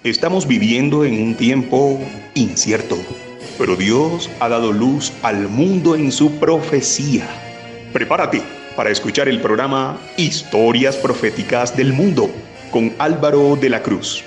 Estamos viviendo en un tiempo incierto, pero Dios ha dado luz al mundo en su profecía. Prepárate para escuchar el programa Historias Proféticas del Mundo con Álvaro de la Cruz.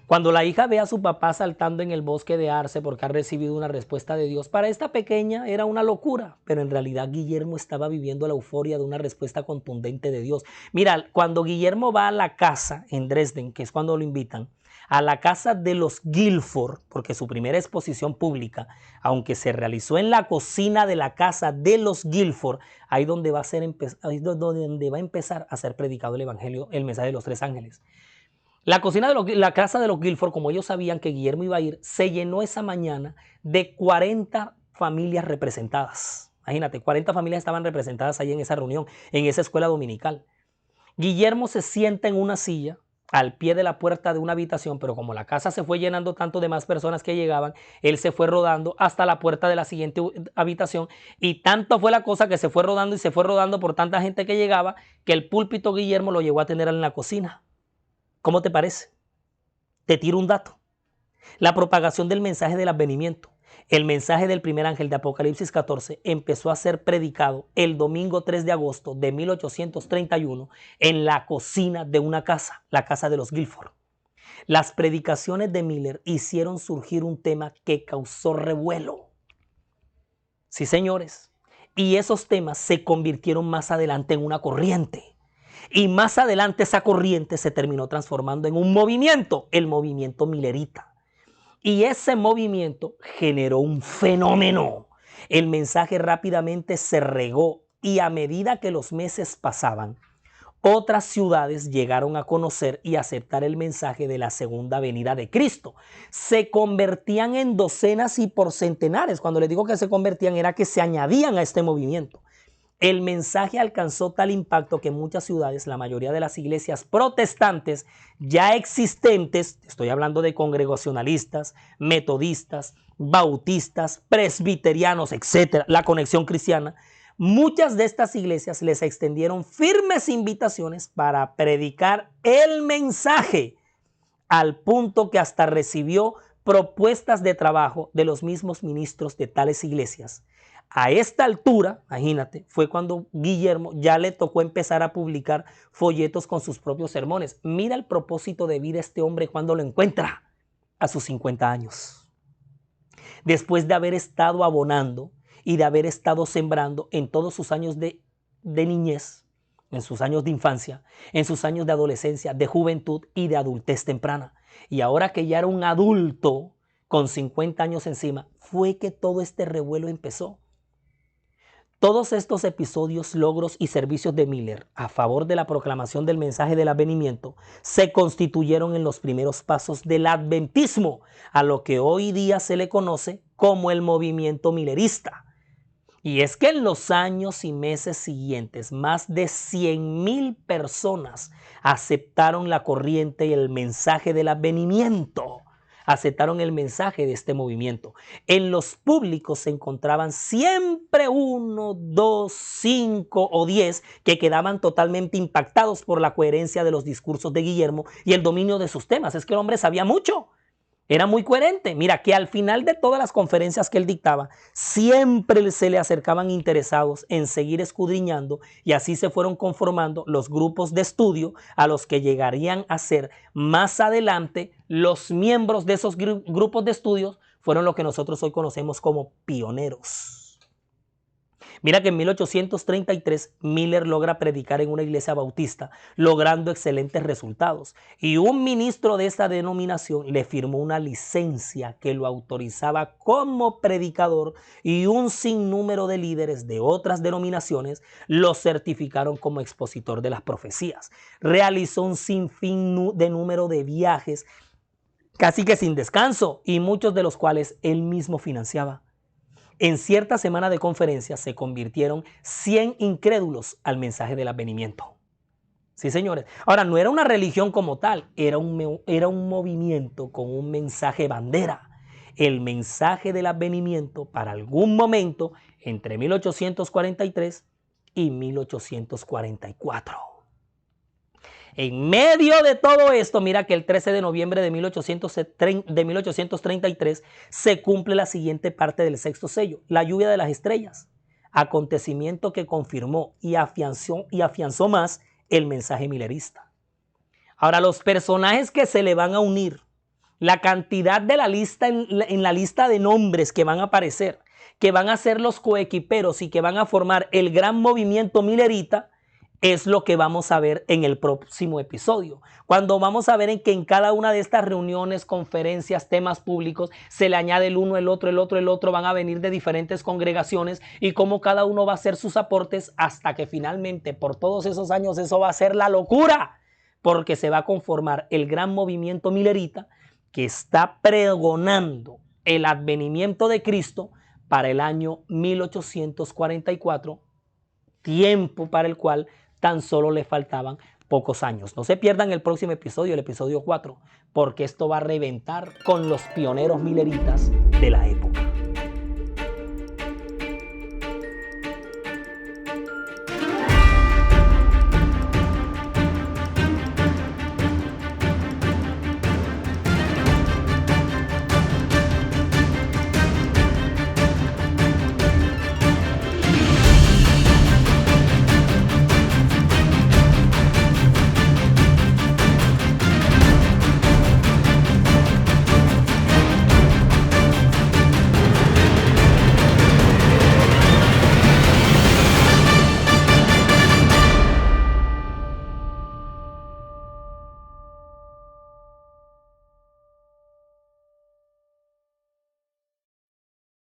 Cuando la hija ve a su papá saltando en el bosque de Arce porque ha recibido una respuesta de Dios, para esta pequeña era una locura, pero en realidad Guillermo estaba viviendo la euforia de una respuesta contundente de Dios. Mira, cuando Guillermo va a la casa en Dresden, que es cuando lo invitan, a la casa de los Guilford, porque su primera exposición pública, aunque se realizó en la cocina de la casa de los Guilford, ahí donde va a empezar a ser predicado el evangelio, el mensaje de los tres ángeles. La casa de los Guilford, como ellos sabían que Guillermo iba a ir, se llenó esa mañana de 40 familias representadas. Imagínate, 40 familias estaban representadas ahí en esa reunión, en esa escuela dominical. Guillermo se sienta en una silla al pie de la puerta de una habitación, pero como la casa se fue llenando tanto de más personas que llegaban, él se fue rodando hasta la puerta de la siguiente habitación y tanto fue la cosa que se fue rodando y se fue rodando por tanta gente que llegaba que el púlpito Guillermo lo llegó a tener en la cocina. ¿Cómo te parece? Te tiro un dato. La propagación del mensaje del advenimiento, el mensaje del primer ángel de Apocalipsis 14, empezó a ser predicado el domingo 3 de agosto de 1831 en la cocina de una casa, la casa de los Guilford. Las predicaciones de Miller hicieron surgir un tema que causó revuelo. Sí, señores. Y esos temas se convirtieron más adelante en una corriente. Y más adelante esa corriente se terminó transformando en un movimiento, el movimiento millerita. Y ese movimiento generó un fenómeno. El mensaje rápidamente se regó y a medida que los meses pasaban, otras ciudades llegaron a conocer y aceptar el mensaje de la segunda venida de Cristo. Se convertían en docenas y por centenares. Cuando les digo que se convertían era que se añadían a este movimiento. El mensaje alcanzó tal impacto que en muchas ciudades, la mayoría de las iglesias protestantes ya existentes, estoy hablando de congregacionalistas, metodistas, bautistas, presbiterianos, etcétera, la Conexión Cristiana, muchas de estas iglesias les extendieron firmes invitaciones para predicar el mensaje, al punto que hasta recibió propuestas de trabajo de los mismos ministros de tales iglesias. A esta altura, imagínate, fue cuando Guillermo ya le tocó empezar a publicar folletos con sus propios sermones. Mira el propósito de vida de este hombre cuando lo encuentra a sus 50 años. Después de haber estado abonando y de haber estado sembrando en todos sus años de niñez, en sus años de infancia, en sus años de adolescencia, de juventud y de adultez temprana. Y ahora que ya era un adulto con 50 años encima, fue que todo este revuelo empezó. Todos estos episodios, logros y servicios de Miller a favor de la proclamación del mensaje del advenimiento se constituyeron en los primeros pasos del adventismo, a lo que hoy día se le conoce como el movimiento millerista. Y es que en los años y meses siguientes, más de 100,000 personas aceptaron la corriente y el mensaje del advenimiento. Aceptaron el mensaje de este movimiento. En los públicos se encontraban siempre 1, 2, 5 o 10 que quedaban totalmente impactados por la coherencia de los discursos de Guillermo y el dominio de sus temas. Es que el hombre sabía mucho. Era muy coherente. Mira que al final de todas las conferencias que él dictaba, siempre se le acercaban interesados en seguir escudriñando y así se fueron conformando los grupos de estudio a los que llegarían a ser más adelante los miembros de esos grupos de estudios fueron lo que nosotros hoy conocemos como pioneros. Mira que en 1833 Miller logra predicar en una iglesia bautista, logrando excelentes resultados. Y un ministro de esta denominación le firmó una licencia que lo autorizaba como predicador y un sinnúmero de líderes de otras denominaciones lo certificaron como expositor de las profecías. Realizó un sinfín de número de viajes, casi que sin descanso, y muchos de los cuales él mismo financiaba. En cierta semana de conferencias se convirtieron 100 incrédulos al mensaje del advenimiento. Sí, señores. Ahora, no era una religión como tal, era un movimiento con un mensaje bandera. El mensaje del advenimiento para algún momento entre 1843 y 1844. En medio de todo esto, mira que el 13 de noviembre de 1833 se cumple la siguiente parte del sexto sello, la lluvia de las estrellas, acontecimiento que confirmó y afianzó más el mensaje milerista. Ahora, los personajes que se le van a unir, la cantidad de la lista en la lista de nombres que van a aparecer, que van a ser los coequiperos y que van a formar el gran movimiento milerita, es lo que vamos a ver en el próximo episodio. Cuando vamos a ver en que en cada una de estas reuniones, conferencias, temas públicos, se le añade el uno, el otro, van a venir de diferentes congregaciones y cómo cada uno va a hacer sus aportes hasta que finalmente, por todos esos años, eso va a ser la locura, porque se va a conformar el gran movimiento milerita que está pregonando el advenimiento de Cristo para el año 1844, tiempo para el cual tan solo le faltaban pocos años. No se pierdan el próximo episodio, el episodio 4, porque esto va a reventar con los pioneros mileritas de la época.